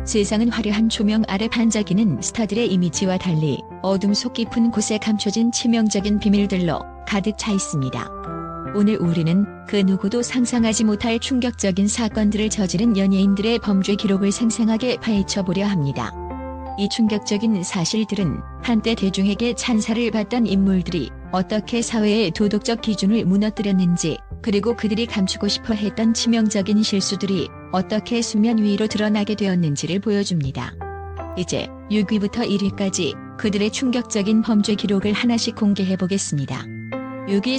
세상은 화려한 조명 아래 반짝이는 스타들의 이미지와 달리 어둠 속 깊은 곳에 감춰진 치명적인 비밀들로 가득 차 있습니다. 오늘 우리는 그 누구도 상상하지 못할 충격적인 사건들을 저지른 연예인들의 범죄 기록을 생생하게 파헤쳐보려 합니다. 이 충격적인 사실들은 한때 대중에게 찬사를 받던 인물들이 어떻게 사회의 도덕적 기준을 무너뜨렸는지, 그리고 그들이 감추고 싶어 했던 치명적인 실수들이 어떻게 수면 위로 드러나게 되었는지를 보여줍니다. 이제 6위부터 1위까지 그들의 충격적인 범죄 기록을 하나씩 공개해보겠습니다. 6위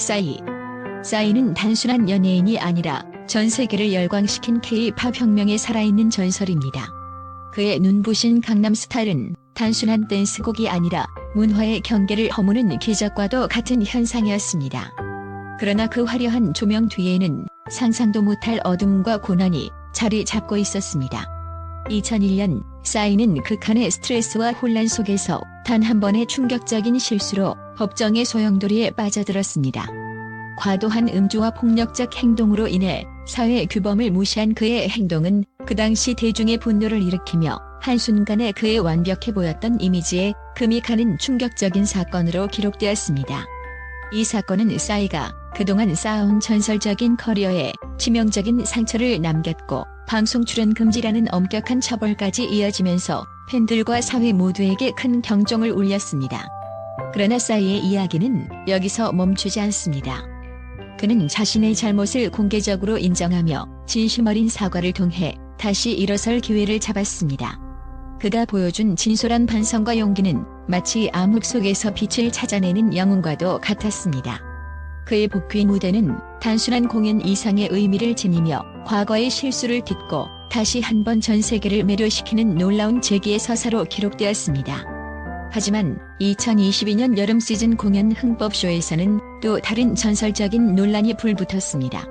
싸이는 단순한 연예인이 아니라 전 세계를 열광시킨 K-팝 혁명의 살아있는 전설입니다. 그의 눈부신 강남스타일은 단순한 댄스곡이 아니라 문화의 경계를 허무는 기적과도 같은 현상이었습니다. 그러나 그 화려한 조명 뒤에는 상상도 못할 어둠과 고난이 자리 잡고 있었습니다. 2001년 싸이는 극한의 스트레스와 혼란 속에서 단 한 번의 충격적인 실수로 법정의 소용돌이에 빠져들었습니다. 과도한 음주와 폭력적 행동으로 인해 사회 규범을 무시한 그의 행동은 그 당시 대중의 분노를 일으키며 한순간에 그의 완벽해 보였던 이미지에 금이 가는 충격적인 사건으로 기록되었습니다. 이 사건은 싸이가 그동안 쌓아온 전설적인 커리어에 치명적인 상처를 남겼고 방송 출연 금지라는 엄격한 처벌까지 이어지면서 팬들과 사회 모두에게 큰 경종을 울렸습니다. 그러나 싸이의 이야기는 여기서 멈추지 않습니다. 그는 자신의 잘못을 공개적으로 인정하며 진심 어린 사과를 통해 다시 일어설 기회를 잡았습니다. 그가 보여준 진솔한 반성과 용기는 마치 암흑 속에서 빛을 찾아내는 영웅과도 같았습니다. 그의 복귀 무대는 단순한 공연 이상의 의미를 지니며 과거의 실수를 딛고 다시 한번 전 세계를 매료시키는 놀라운 재기의 서사로 기록되었습니다. 하지만 2022년 여름 시즌 공연 흥법쇼에서는 또 다른 전설적인 논란이 불붙었습니다.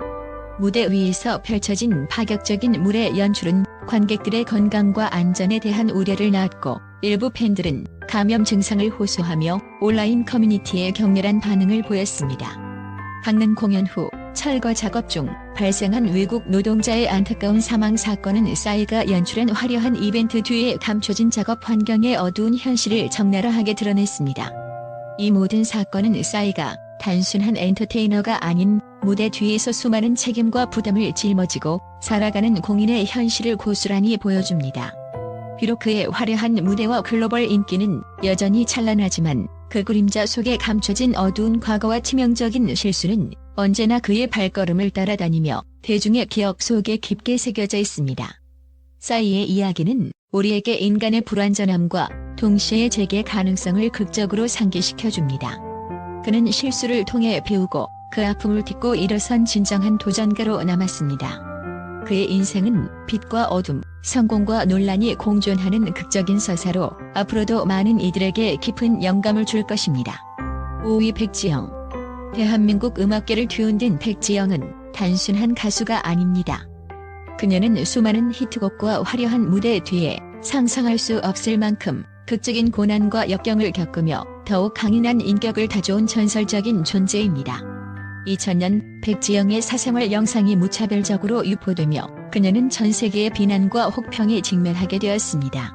무대 위에서 펼쳐진 파격적인 무례 연출은 관객들의 건강과 안전에 대한 우려를 낳았고, 일부 팬들은 감염 증상을 호소하며 온라인 커뮤니티에 격렬한 반응을 보였습니다. 강릉 공연 후 철거 작업 중 발생한 외국 노동자의 안타까운 사망 사건은 싸이가 연출한 화려한 이벤트 뒤에 감춰진 작업 환경의 어두운 현실을 적나라하게 드러냈습니다. 이 모든 사건은 싸이가 단순한 엔터테이너가 아닌 무대 뒤에서 수많은 책임과 부담을 짊어지고 살아가는 공인의 현실을 고스란히 보여줍니다. 비록 그의 화려한 무대와 글로벌 인기는 여전히 찬란하지만 그 그림자 속에 감춰진 어두운 과거와 치명적인 실수는 언제나 그의 발걸음을 따라다니며 대중의 기억 속에 깊게 새겨져 있습니다. 싸이의 이야기는 우리에게 인간의 불완전함과 동시에 재개 가능성을 극적으로 상기시켜줍니다. 그는 실수를 통해 배우고 그 아픔을 딛고 일어선 진정한 도전가로 남았습니다. 그의 인생은 빛과 어둠, 성공과 논란이 공존하는 극적인 서사로 앞으로도 많은 이들에게 깊은 영감을 줄 것입니다. 5위 백지영. 대한민국 음악계를 뒤흔든 백지영은 단순한 가수가 아닙니다. 그녀는 수많은 히트곡과 화려한 무대 뒤에 상상할 수 없을 만큼 극적인 고난과 역경을 겪으며 더욱 강인한 인격을 다져온 전설적인 존재입니다. 2000년 백지영의 사생활 영상이 무차별적으로 유포되며 그녀는 전 세계의 비난과 혹평에 직면하게 되었습니다.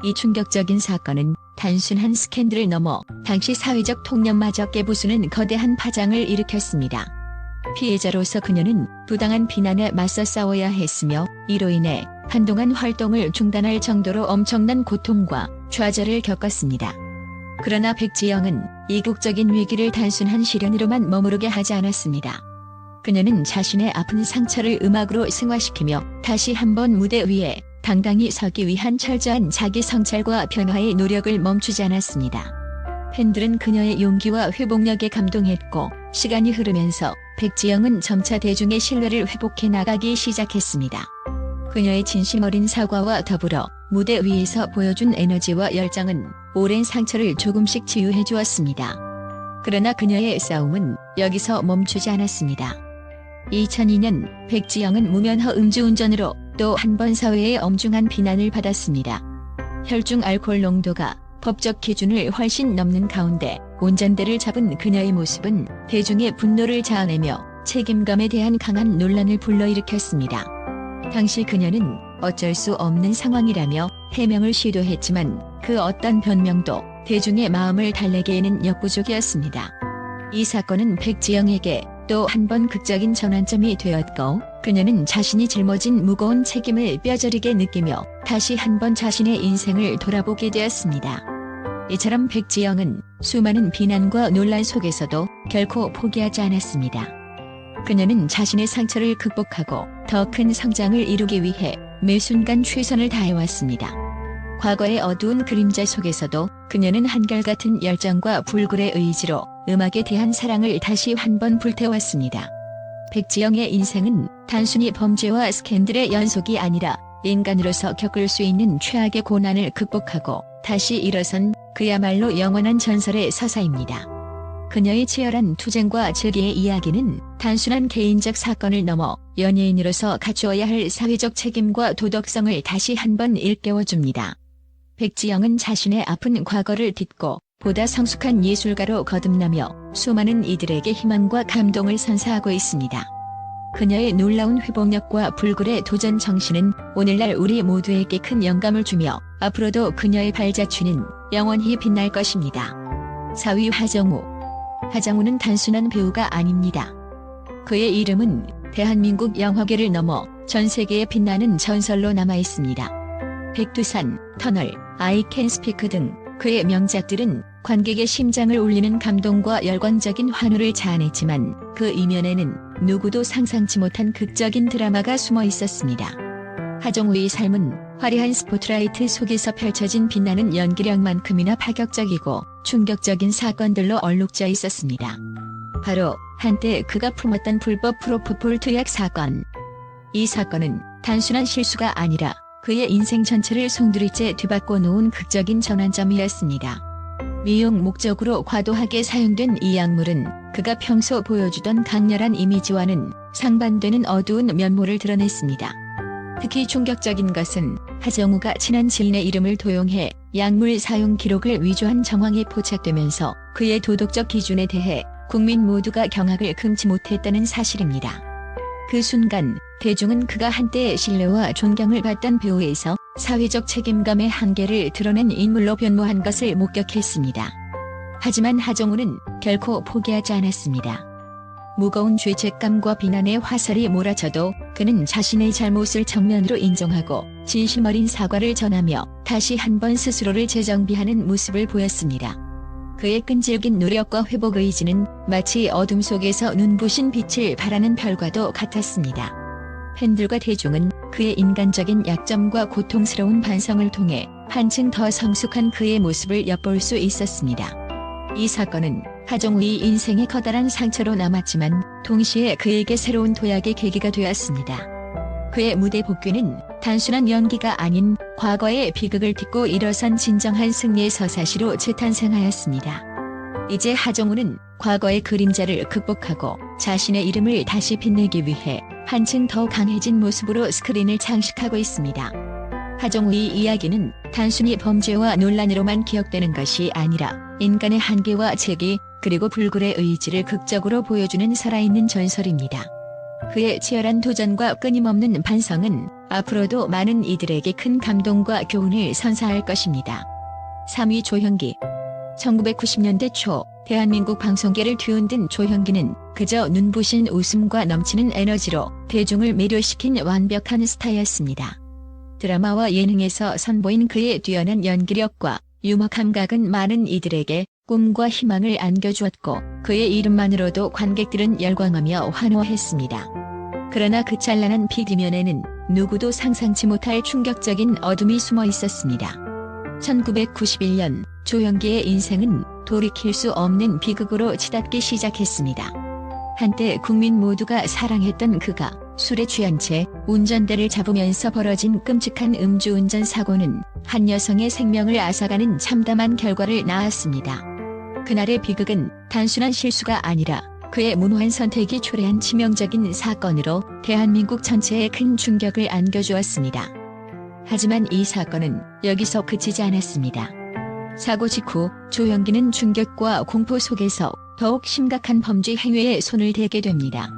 이 충격적인 사건은 단순한 스캔들을 넘어 당시 사회적 통념마저 깨부수는 거대한 파장을 일으켰습니다. 피해자로서 그녀는 부당한 비난에 맞서 싸워야 했으며 이로 인해 한동안 활동을 중단할 정도로 엄청난 고통과 좌절을 겪었습니다. 그러나 백지영은 이국적인 위기를 단순한 시련으로만 머무르게 하지 않았습니다. 그녀는 자신의 아픈 상처를 음악으로 승화시키며 다시 한번 무대 위에 당당히 서기 위한 철저한 자기 성찰과 변화의 노력을 멈추지 않았습니다. 팬들은 그녀의 용기와 회복력에 감동했고, 시간이 흐르면서 백지영은 점차 대중의 신뢰를 회복해 나가기 시작했습니다. 그녀의 진심 어린 사과와 더불어 무대 위에서 보여준 에너지와 열정은 오랜 상처를 조금씩 치유해 주었습니다. 그러나 그녀의 싸움은 여기서 멈추지 않았습니다. 2002년 백지영은 무면허 음주운전으로 또 한 번 사회의 엄중한 비난을 받았습니다. 혈중 알코올 농도가 법적 기준을 훨씬 넘는 가운데 운전대를 잡은 그녀의 모습은 대중의 분노를 자아내며 책임감에 대한 강한 논란을 불러일으켰습니다. 당시 그녀는 어쩔 수 없는 상황이라며 해명을 시도했지만 그 어떤 변명도 대중의 마음을 달래기에는 역부족이었습니다. 이 사건은 백지영에게 또 한 번 극적인 전환점이 되었고 그녀는 자신이 짊어진 무거운 책임을 뼈저리게 느끼며 다시 한 번 자신의 인생을 돌아보게 되었습니다. 이처럼 백지영은 수많은 비난과 논란 속에서도 결코 포기하지 않았습니다. 그녀는 자신의 상처를 극복하고 더 큰 성장을 이루기 위해 매 순간 최선을 다해왔습니다. 과거의 어두운 그림자 속에서도 그녀는 한결같은 열정과 불굴의 의지로 음악에 대한 사랑을 다시 한 번 불태웠습니다. 백지영의 인생은 단순히 범죄와 스캔들의 연속이 아니라 인간으로서 겪을 수 있는 최악의 고난을 극복하고 다시 일어선 그야말로 영원한 전설의 서사입니다. 그녀의 치열한 투쟁과 즐기의 이야기는 단순한 개인적 사건을 넘어 연예인으로서 갖추어야 할 사회적 책임과 도덕성을 다시 한번 일깨워줍니다. 백지영은 자신의 아픈 과거를 딛고 보다 성숙한 예술가로 거듭나며 수많은 이들에게 희망과 감동을 선사하고 있습니다. 그녀의 놀라운 회복력과 불굴의 도전 정신은 오늘날 우리 모두에게 큰 영감을 주며 앞으로도 그녀의 발자취는 영원히 빛날 것입니다. 4위 하정우. 하정우는 단순한 배우가 아닙니다. 그의 이름은 대한민국 영화계를 넘어 전 세계에 빛나는 전설로 남아있습니다. 백두산, 터널, I Can Speak 등 그의 명작들은 관객의 심장을 울리는 감동과 열광적인 환호를 자아냈지만 그 이면에는 누구도 상상치 못한 극적인 드라마가 숨어 있었습니다. 하정우의 삶은 화려한 스포트라이트 속에서 펼쳐진 빛나는 연기력만큼이나 파격적이고 충격적인 사건들로 얼룩져 있었습니다. 바로 한때 그가 품었던 불법 프로포폴 투약 사건. 이 사건은 단순한 실수가 아니라 그의 인생 전체를 송두리째 뒤바꿔 놓은 극적인 전환점이었습니다. 미용 목적으로 과도하게 사용된 이 약물은 그가 평소 보여주던 강렬한 이미지와는 상반되는 어두운 면모를 드러냈습니다. 특히 충격적인 것은 하정우가 친한 지인의 이름을 도용해 약물 사용 기록을 위조한 정황이 포착되면서 그의 도덕적 기준에 대해 국민 모두가 경악을 금치 못했다는 사실입니다. 그 순간 대중은 그가 한때 신뢰와 존경을 받던 배우에서 사회적 책임감의 한계를 드러낸 인물로 변모한 것을 목격했습니다. 하지만 하정우는 결코 포기하지 않았습니다. 무거운 죄책감과 비난의 화살이 몰아쳐도 그는 자신의 잘못을 정면으로 인정하고 진심 어린 사과를 전하며 다시 한번 스스로를 재정비하는 모습을 보였습니다. 그의 끈질긴 노력과 회복 의지는 마치 어둠 속에서 눈부신 빛을 발하는 별과도 같았습니다. 팬들과 대중은 그의 인간적인 약점과 고통스러운 반성을 통해 한층 더 성숙한 그의 모습을 엿볼 수 있었습니다. 이 사건은 하정우의 인생에 커다란 상처로 남았지만 동시에 그에게 새로운 도약의 계기가 되었습니다. 그의 무대 복귀는 단순한 연기가 아닌 과거의 비극을 딛고 일어선 진정한 승리의 서사시로 재탄생하였습니다. 이제 하정우는 과거의 그림자를 극복하고 자신의 이름을 다시 빛내기 위해 한층 더 강해진 모습으로 스크린을 장식하고 있습니다. 하정우의 이야기는 단순히 범죄와 논란으로만 기억되는 것이 아니라 인간의 한계와 재기 그리고 불굴의 의지를 극적으로 보여주는 살아있는 전설입니다. 그의 치열한 도전과 끊임없는 반성은 앞으로도 많은 이들에게 큰 감동과 교훈을 선사할 것입니다. 3위 조형기. 1990년대 초 대한민국 방송계를 뒤흔든 조형기는 그저 눈부신 웃음과 넘치는 에너지로 대중을 매료시킨 완벽한 스타였습니다. 드라마와 예능에서 선보인 그의 뛰어난 연기력과 유머 감각은 많은 이들에게 꿈과 희망을 안겨주었고 그의 이름만으로도 관객들은 열광하며 환호했습니다. 그러나 그 찬란한 비디면에는 누구도 상상치 못할 충격적인 어둠이 숨어 있었습니다. 1991년 조형기의 인생은 돌이킬 수 없는 비극으로 치닫기 시작했습니다. 한때 국민 모두가 사랑했던 그가 술에 취한 채 운전대를 잡으면서 벌어진 끔찍한 음주운전 사고는 한 여성의 생명을 앗아가는 참담한 결과를 낳았습니다. 그날의 비극은 단순한 실수가 아니라 그의 무모한 선택이 초래한 치명적인 사건으로 대한민국 전체에 큰 충격을 안겨주었습니다. 하지만 이 사건은 여기서 그치지 않았습니다. 사고 직후 조형기는 충격과 공포 속에서 더욱 심각한 범죄 행위에 손을 대게 됩니다.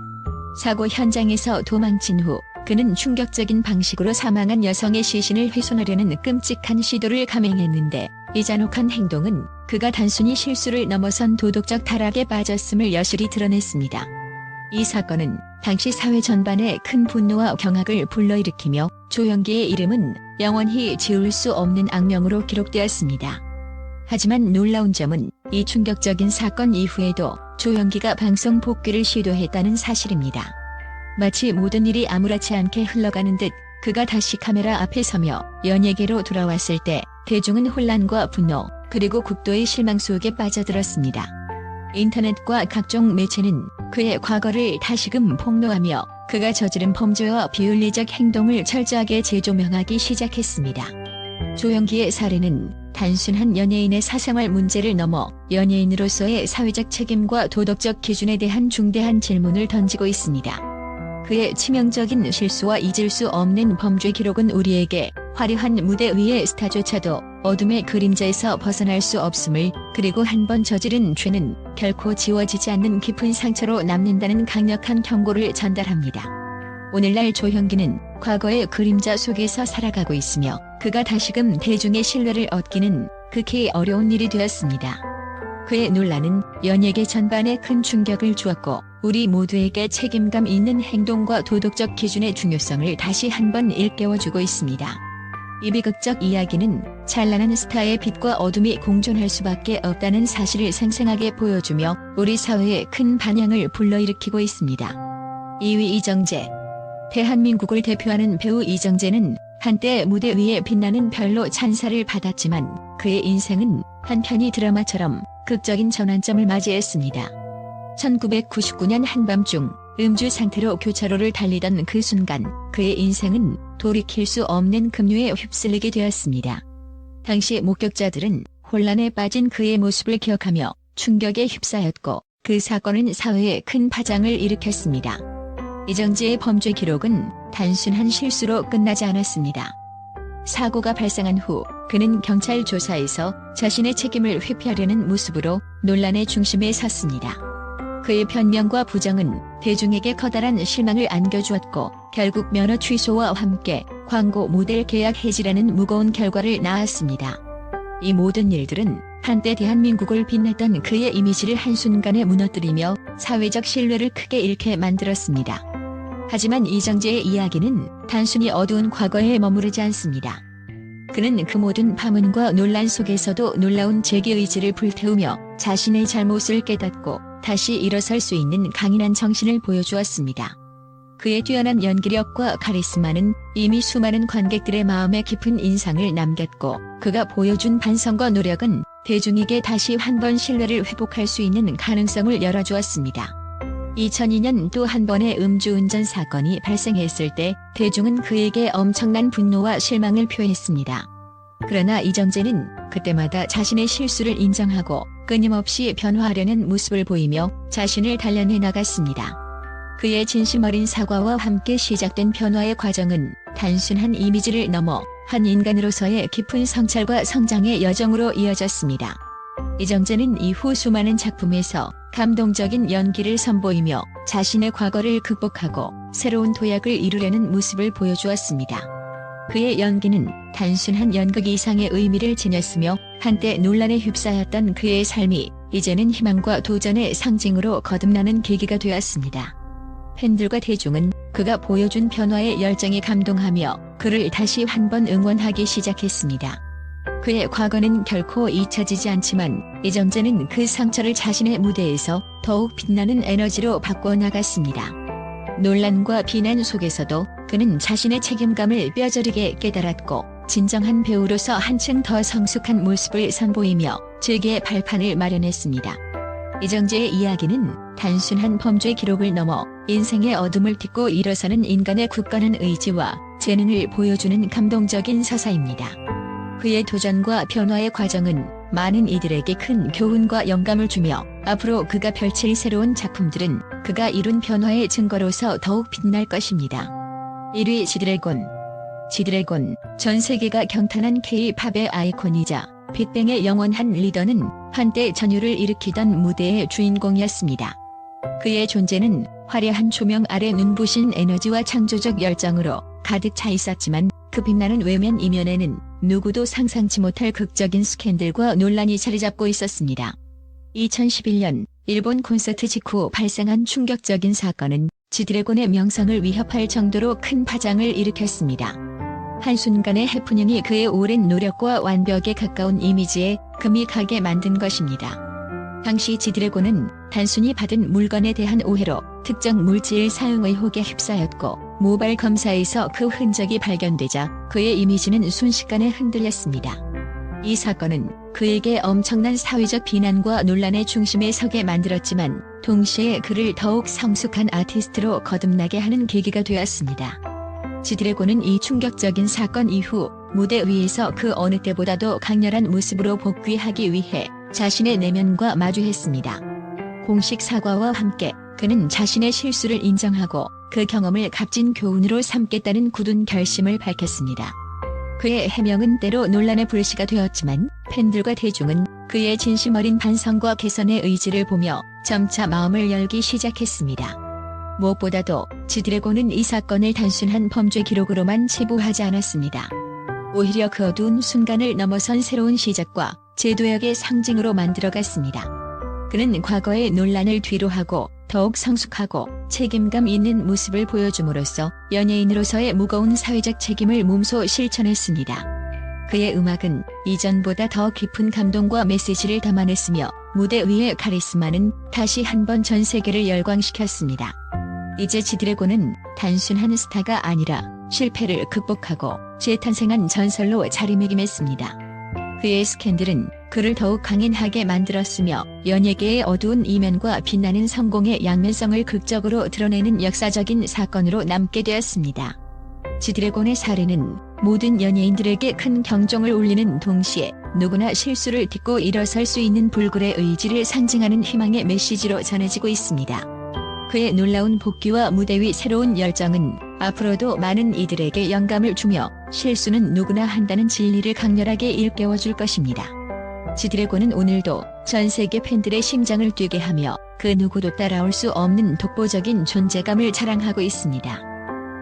사고 현장에서 도망친 후 그는 충격적인 방식으로 사망한 여성의 시신을 훼손하려는 끔찍한 시도를 감행했는데 이 잔혹한 행동은 그가 단순히 실수를 넘어선 도덕적 타락에 빠졌음을 여실히 드러냈습니다. 이 사건은 당시 사회 전반에 큰 분노와 경악을 불러일으키며 조영기의 이름은 영원히 지울 수 없는 악명으로 기록되었습니다. 하지만 놀라운 점은 이 충격적인 사건 이후에도 조영기가 방송 복귀를 시도했다는 사실입니다. 마치 모든 일이 아무렇지 않게 흘러가는 듯 그가 다시 카메라 앞에 서며 연예계로 돌아왔을 때 대중은 혼란과 분노 그리고 극도의 실망 속에 빠져들었습니다. 인터넷과 각종 매체는 그의 과거를 다시금 폭로하며 그가 저지른 범죄와 비윤리적 행동을 철저하게 재조명하기 시작했습니다. 조영기의 사례는 단순한 연예인의 사생활 문제를 넘어 연예인으로서의 사회적 책임과 도덕적 기준에 대한 중대한 질문을 던지고 있습니다. 그의 치명적인 실수와 잊을 수 없는 범죄 기록은 우리에게 화려한 무대 위의 스타조차도 어둠의 그림자에서 벗어날 수 없음을, 그리고 한 번 저지른 죄는 결코 지워지지 않는 깊은 상처로 남는다는 강력한 경고를 전달합니다. 오늘날 조형기는 과거의 그림자 속에서 살아가고 있으며 그가 다시금 대중의 신뢰를 얻기는 극히 어려운 일이 되었습니다. 그의 논란은 연예계 전반에 큰 충격을 주었고 우리 모두에게 책임감 있는 행동과 도덕적 기준의 중요성을 다시 한번 일깨워주고 있습니다. 이 비극적 이야기는 찬란한 스타의 빛과 어둠이 공존할 수밖에 없다는 사실을 생생하게 보여주며 우리 사회에 큰 반향을 불러일으키고 있습니다. 2위 이정재. 대한민국을 대표하는 배우 이정재는 한때 무대 위에 빛나는 별로 찬사를 받았지만 그의 인생은 한편의 드라마처럼 극적인 전환점을 맞이했습니다. 1999년 한밤중 음주 상태로 교차로를 달리던 그 순간 그의 인생은 돌이킬 수 없는 급류에 휩쓸리게 되었습니다. 당시 목격자들은 혼란에 빠진 그의 모습을 기억하며 충격에 휩싸였고 그 사건은 사회에 큰 파장을 일으켰습니다. 이정재의 범죄 기록은 단순한 실수로 끝나지 않았습니다. 사고가 발생한 후 그는 경찰 조사에서 자신의 책임을 회피하려는 모습으로 논란의 중심에 섰습니다. 그의 변명과 부정은 대중에게 커다란 실망을 안겨주었고 결국 면허 취소와 함께 광고 모델 계약 해지라는 무거운 결과를 낳았습니다. 이 모든 일들은 한때 대한민국을 빛냈던 그의 이미지를 한순간에 무너뜨리며 사회적 신뢰를 크게 잃게 만들었습니다. 하지만 이정재의 이야기는 단순히 어두운 과거에 머무르지 않습니다. 그는 그 모든 파문과 논란 속에서도 놀라운 재기의지를 불태우며 자신의 잘못을 깨닫고 다시 일어설 수 있는 강인한 정신을 보여주었습니다. 그의 뛰어난 연기력과 카리스마는 이미 수많은 관객들의 마음에 깊은 인상을 남겼고 그가 보여준 반성과 노력은 대중에게 다시 한 번 신뢰를 회복할 수 있는 가능성을 열어주었습니다. 2002년 또 한 번의 음주운전 사건이 발생했을 때 대중은 그에게 엄청난 분노와 실망을 표했습니다. 그러나 이정재는 그때마다 자신의 실수를 인정하고 끊임없이 변화하려는 모습을 보이며 자신을 단련해 나갔습니다. 그의 진심 어린 사과와 함께 시작된 변화의 과정은 단순한 이미지를 넘어 한 인간으로서의 깊은 성찰과 성장의 여정으로 이어졌습니다. 이정재는 이후 수많은 작품에서 감동적인 연기를 선보이며 자신의 과거를 극복하고 새로운 도약을 이루려는 모습을 보여주었습니다. 그의 연기는 단순한 연극 이상의 의미를 지녔으며 한때 논란에 휩싸였던 그의 삶이 이제는 희망과 도전의 상징으로 거듭나는 계기가 되었습니다. 팬들과 대중은 그가 보여준 변화의 열정에 감동하며 그를 다시 한번 응원하기 시작했습니다. 그의 과거는 결코 잊혀지지 않지만 이정재는 그 상처를 자신의 무대에서 더욱 빛나는 에너지로 바꿔나갔습니다. 논란과 비난 속에서도 그는 자신의 책임감을 뼈저리게 깨달았고 진정한 배우로서 한층 더 성숙한 모습을 선보이며 재기의 발판을 마련했습니다. 이정재의 이야기는 단순한 범죄 기록을 넘어 인생의 어둠을 딛고 일어서는 인간의 굳건한 의지와 재능을 보여주는 감동적인 서사입니다. 그의 도전과 변화의 과정은 많은 이들에게 큰 교훈과 영감을 주며 앞으로 그가 펼칠 새로운 작품들은 그가 이룬 변화의 증거로서 더욱 빛날 것입니다. 1위 지드래곤. 지드래곤, 전 세계가 경탄한 K-팝의 아이콘이자 빅뱅의 영원한 리더는 한때 전율을 일으키던 무대의 주인공이었습니다. 그의 존재는 화려한 조명 아래 눈부신 에너지와 창조적 열정으로 가득 차 있었지만 그 빛나는 외면 이면에는 누구도 상상치 못할 극적인 스캔들과 논란이 자리잡고 있었습니다. 2011년 일본 콘서트 직후 발생한 충격적인 사건은 지드래곤의 명성을 위협할 정도로 큰 파장을 일으켰습니다. 한순간의 해프닝이 그의 오랜 노력과 완벽에 가까운 이미지에 금이 가게 만든 것입니다. 당시 지드래곤은 단순히 받은 물건에 대한 오해로 특정 물질 사용 의혹에 휩싸였고 모발 검사에서 그 흔적이 발견되자 그의 이미지는 순식간에 흔들렸습니다. 이 사건은 그에게 엄청난 사회적 비난과 논란의 중심에 서게 만들었지만 동시에 그를 더욱 성숙한 아티스트로 거듭나게 하는 계기가 되었습니다. 지드래곤은 이 충격적인 사건 이후 무대 위에서 그 어느 때보다도 강렬한 모습으로 복귀하기 위해 자신의 내면과 마주했습니다. 공식 사과와 함께 그는 자신의 실수를 인정하고 그 경험을 값진 교훈으로 삼겠다는 굳은 결심을 밝혔습니다. 그의 해명은 때로 논란의 불씨가 되었지만 팬들과 대중은 그의 진심 어린 반성과 개선의 의지를 보며 점차 마음을 열기 시작했습니다. 무엇보다도 지드래곤은 이 사건을 단순한 범죄 기록으로만 체부하지 않았습니다. 오히려 그 어두운 순간을 넘어선 새로운 시작과 제도역의 상징으로 만들어갔습니다. 그는 과거의 논란을 뒤로하고 더욱 성숙하고 책임감 있는 모습을 보여줌으로써 연예인으로서의 무거운 사회적 책임을 몸소 실천했습니다. 그의 음악은 이전보다 더 깊은 감동과 메시지를 담아냈으며 무대 위의 카리스마는 다시 한번 전 세계를 열광시켰습니다. 이제 지드래곤은 단순한 스타가 아니라 실패를 극복하고 재탄생한 전설로 자리매김했습니다. 그의 스캔들은 그를 더욱 강인하게 만들었으며 연예계의 어두운 이면과 빛나는 성공의 양면성을 극적으로 드러내는 역사적인 사건으로 남게 되었습니다. 지드래곤의 사례는 모든 연예인들에게 큰 경종을 울리는 동시에 누구나 실수를 딛고 일어설 수 있는 불굴의 의지를 상징하는 희망의 메시지로 전해지고 있습니다. 그의 놀라운 복귀와 무대 위 새로운 열정은 앞으로도 많은 이들에게 영감을 주며 실수는 누구나 한다는 진리를 강렬하게 일깨워줄 것입니다. 지드래곤은 오늘도 전 세계 팬들의 심장을 뛰게 하며 그 누구도 따라올 수 없는 독보적인 존재감을 자랑하고 있습니다.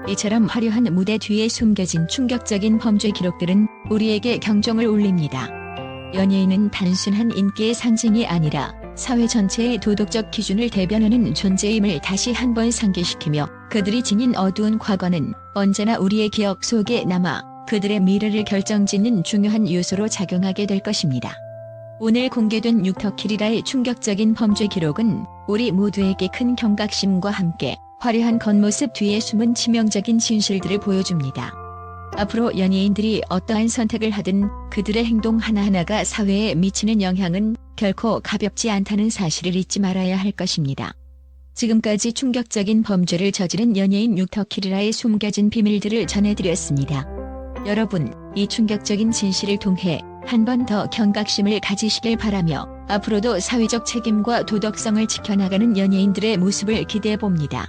이처럼 화려한 무대 뒤에 숨겨진 충격적인 범죄 기록들은 우리에게 경종을 울립니다. 연예인은 단순한 인기의 상징이 아니라 사회 전체의 도덕적 기준을 대변하는 존재임을 다시 한번 상기시키며 그들이 지닌 어두운 과거는 언제나 우리의 기억 속에 남아 그들의 미래를 결정짓는 중요한 요소로 작용하게 될 것입니다. 오늘 공개된 뮤터키리라의 충격적인 범죄 기록은 우리 모두에게 큰 경각심과 함께 화려한 겉모습 뒤에 숨은 치명적인 진실들을 보여줍니다. 앞으로 연예인들이 어떠한 선택을 하든 그들의 행동 하나하나가 사회에 미치는 영향은 결코 가볍지 않다는 사실을 잊지 말아야 할 것입니다. 지금까지 충격적인 범죄를 저지른 연예인 뮤터키리라의 숨겨진 비밀들을 전해드렸습니다. 여러분, 이 충격적인 진실을 통해 한 번 더 경각심을 가지시길 바라며 앞으로도 사회적 책임과 도덕성을 지켜나가는 연예인들의 모습을 기대해봅니다.